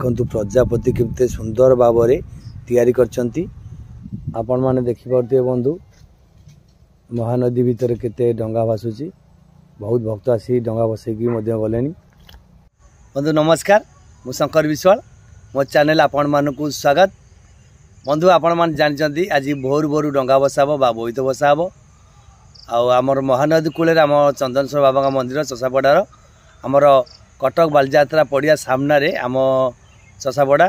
देखंतु प्रजापति केते सुंदर भाव तैयारी करछंती। आपण माने देखि परथिबे बंधु महानदी भीतर केते डंगा भासुची। बहुत भक्त आसी डंगा बसैकी मध्य गलेनी। बंधु नमस्कार, मु शंकर विश्वाल, मो चैनल आपण मानकु स्वागत। बंधु आपण मान जानचंती आज भोर भोर डंगा बसाबो बा बोईत बसाबो आमर महानदी कूल आम चंदनेश्वर बाबा मंदिर चषापड़ार आमर कटक बालजात्रा पड़िया सामने आम चषापड़ा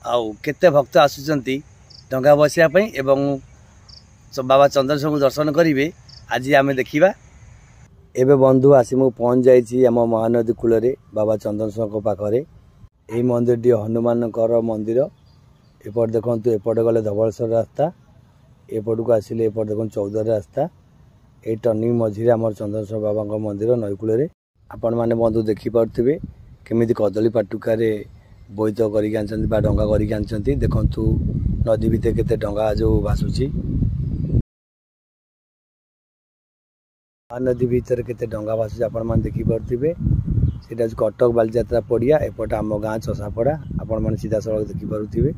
आते भक्त आसुचंती डंगा बसापी एवं बाबा चंदनेश्वर को दर्शन करेंगे। आज आम देखा एवं बंधु आसी मु पहुँच जाइए आम महानदी कूल बाबा चंदनेश्वर पाखे। यही मंदिर टी हनुमान मंदिर। एपट देखु एपट गले धवलेश्वर रास्ता, एपट को आसिले एपट देखो 14 रास्ता। ये टर्निंग मझे आम चंदनेश्वर बाबा मंदिर नईकूल। आपण मैंने बंधु देखिपे केमी कदली पाटुकार बोईत कर डंगा कर देखु नदी भितर केते डंगा जो भासुची। नदी भीतर केते डंगा भासुची आपण मैंने देखिपे। सीटा कटक बालजात्रा पड़िया एपट आम गाँ चषापड़ा आपण मैंने सीधा सड़क देखिपे।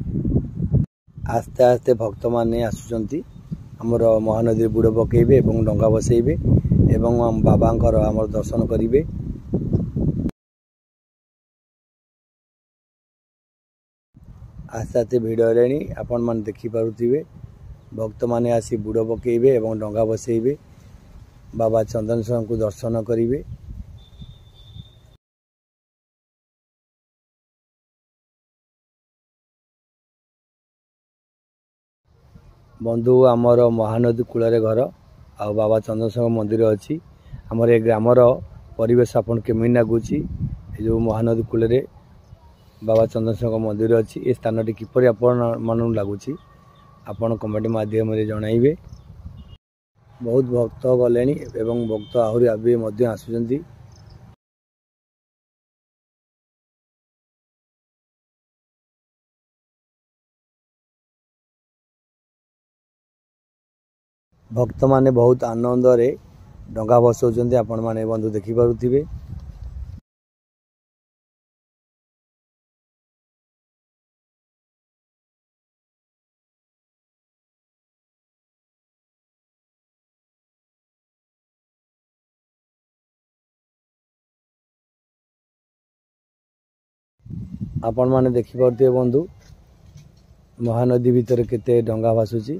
आस्ते आस्ते भक्त मैंने आसुचंती आमर महानदी बुड़ पकेबे एवं डंगा बसैबे एवं बाबांकर आमर दर्शन करेंगे। आस्ते आस्ते भिड़ है आपण मैंने देखिपे। भक्त मैंने आसी बुड़ पकेबे एवं डंगा बसैबे बाबा चंदनेश्वर को दर्शन करेंगे। बंधु आमर महानदी कूल घर आ बाबा चंदनेश्वर मंदिर अच्छी। आमर ए ग्रामर परिवेश आपन केमी लगुच जो महानदी कूल बाबा चंदनेश्वर मंदिर अच्छी। ए स्थान टी किपर मन लगुच आपन कमेंट माध्यम जनइबे। बहुत भक्त गले एवं भक्त आहरी आबे आसुचंती। भक्त माने बहुत आनंद रे डंगा बसौचंती आपण माने बंधु देखि पारुथिबे। आपण माने देखि पारुथिबे बंधु महानदी भीतर केते डंगा भासुची।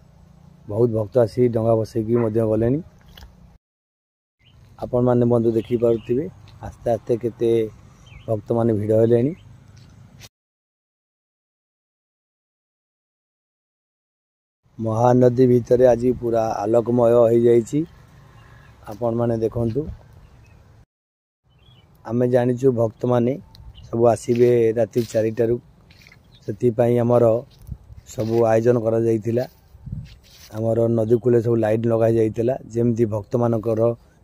बहुत भक्त आसी डंगा बसैकी मध्य गलेनी। आपण माने बंधु देखि पारुथिबे आस्ते आस्ते केते भक्त माने भिड़ हेलेनी। महानदी भीतर आज पूरा आलोकमय हो जाइछि। आपण माने देखंतु आमे जानिछु भक्त माने सब आसीबे राति 4टारू। सेति पई हमर सब आयोजन करा जाइथिला। आमर नदी कूले सब लाइट लगा जाइथिला जेमती भक्त मानकर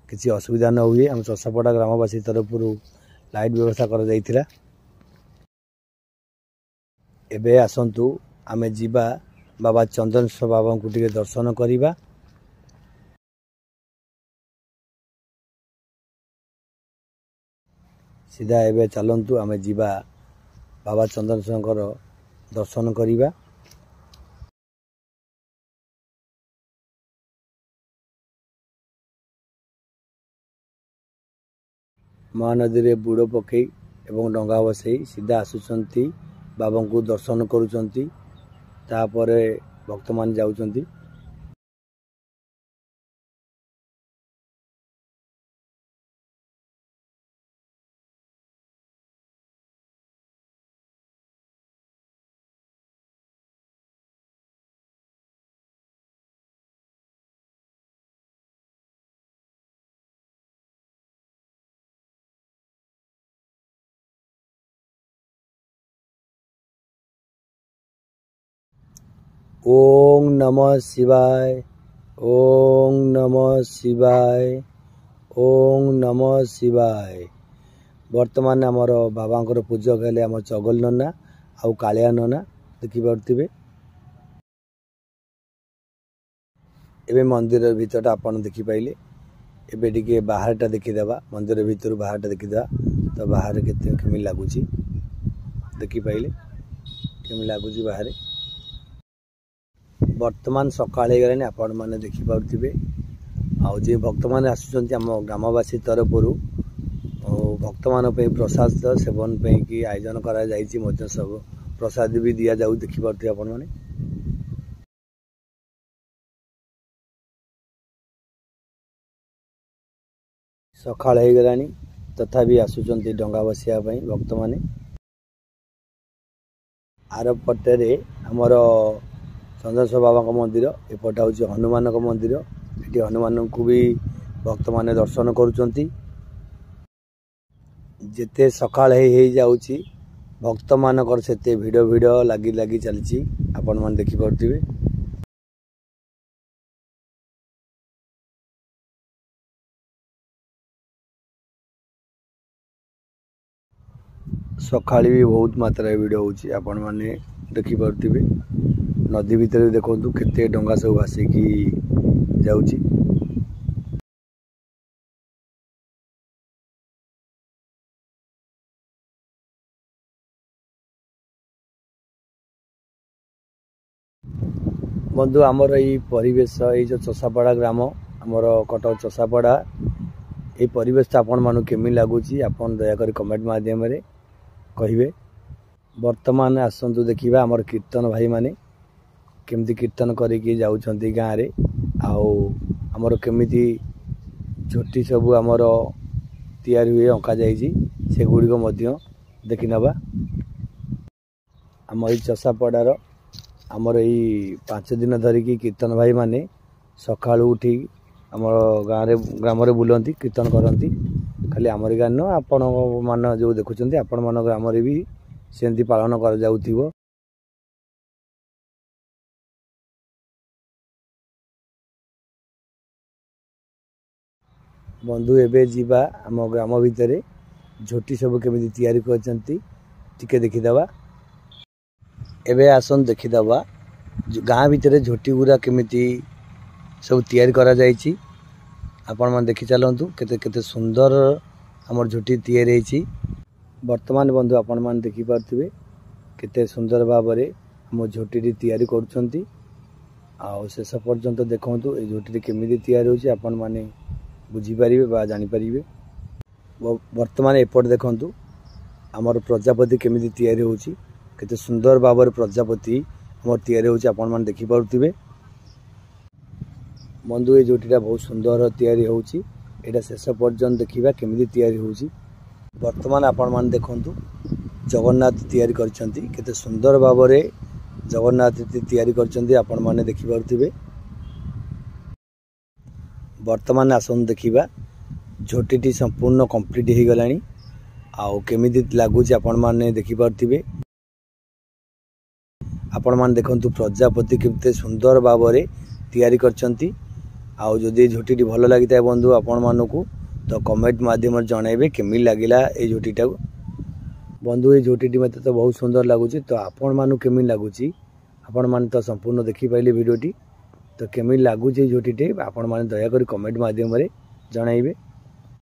किसी असुविधा न हुए। हम चषापड़ा ग्रामवासी तरफ लाइट व्यवस्था करा जाइथिला। एबे आसंतु आमे जीवा बाबा चंदनेश्वर बाबा को टिके दर्शन करिबा। सीधा एबे चलंतु आमे जीवा बाबा चंदनेश्वर दर्शन करिबा। महानदी रे बुड़ पकई एवं डंगा बसई सीधा आसुचंती बाबा को दर्शन करुचंती। तापरे भक्त मान जाउचंती। ओम नमः शिवाय, ओम नमः शिवाय, ओम नमः शिवाय। वर्तमान आमर बाबांकर पूजक हेले आम चगल नना आउ कालिया नना देखि पारुथिबे। एबे मंदिर भीतरटा आपण देखि पाइले। एबे टिके बाहरटा देखिदेबा। मंदिर भीतर बाहरटा देखिदेबा तो बाहर केते केमी लागुची। देखि पाइले केम लगुच बाहर वर्तमान सकाल हो गलानी आपण मैंने देखी पारे आउ जे भक्त मैंने आसुँच आम ग्रामवासी तरफ भक्त मान प्रसाद सेवन की आयोजन करा सब प्रसाद भी दि जाऊ देखी पारे आपण मैंने सकाल हो गलानी तथापि आसुँच डंगा बसिया भक्त मैंने आर पटे आमर चंद्रेश्वर बाबा मंदिर एपटे हूँ हनुमान मंदिर ये हनुमान को भी भक्त माने दर्शन करुँच जिते सकाल जाऊँगी भक्त मानकर से भिड़ भिड़ लगी लगी चलती आपण मैंने देखी पारे सकाल भी बहुत मात्रा भिड़ होची आपण मैंने देखी पारे नदी भितर देखु केते डंगा सब भासिकी जाउची बंधु आमर ये परिवेश ये जो चषापड़ा ग्राम आमर कटक चषापड़ा ये परिवेश आपण मानु केमी लगुच आपण दयाकर कमेंट माध्यम रे कहिबे वर्तमान आसंतु देखिबा आमर कीर्तन भाई माने केमती कीर्तन करिकी जाउछंती गाँ रे आमर केमिति झोटी सब आमर तैयारी हुए अंका जाइछि से गुड़िक मध्य देखि नबा आम ई चषापड़ार आमर ई 5 दिन धरिकी कीर्तन भाई माने सकाळु उठी आमर गाँ रे ग्राम रे बुलंती कीर्तन करंती खाली आमर गाँ न आपण मान जो देखुछंती आपण मान ग्राम रे भी सेंती पालन कर जाउथिबो बंधु एबे जीवा आम ग्राम भितर झोटी सब केमिति तैयारी करचंती टिके देखिदबा एबे आसन देखिदबा गाँ भितर झोटी गुरा केमिति सब तैयारी करा जायछि आपण मन देखि चलंतु केते केते सुंदर हमर झोटी तैयारी हेछि वर्तमान बंधु आपण मन देखि पारथिबे केते सुंदर भाबरे हम झोटी तैयारी करूछंती आ शेष पर्यंत देखंतु ए झोटी केमिति तैयारी होछि आपण माने बुझीपारे बा जानीपारे वर्तमान एपट देखु आमर प्रजापति केमिति तैयारी होछि केते सुंदर भाव प्रजापति आमर तैयारी होछि आपण माने देखि पारुथिबे बंधु ये जोटीटा बहुत सुंदर तैयारी होछि एटा शेष पर्यंत देखिबा केमिति तैयारी होछि वर्तमान आपण माने देखंतु जगन्नाथ तैयारी करछंती केते सुंदर भाव जगन्नाथ तैयारी करछंती आपण माने देखि पारुथिबे वर्तमान आसन देखिबा झोटी संपूर्ण कंप्लीट हो गलानी आउ केमिति लागुच आपण माने देखि पारथिबे आपण माने देखंतु प्रजापति केते सुंदर भाव तैयारी करछंती आउ जदि झोटी भल लागिता बंधु आपण मानकु तो कमेंट माध्यम जणाइबे केमि लागिला ए झोटीटा बंधु ए झोटी मते तो बहुत सुंदर लागुच तो आपण मानु केमि लागुची आपण माने तो संपूर्ण देखि पाइले वीडियोटी तो केमि लागुची झोटीटे आपण माने दया करी कमेंट माध्यम रे जणाइबे।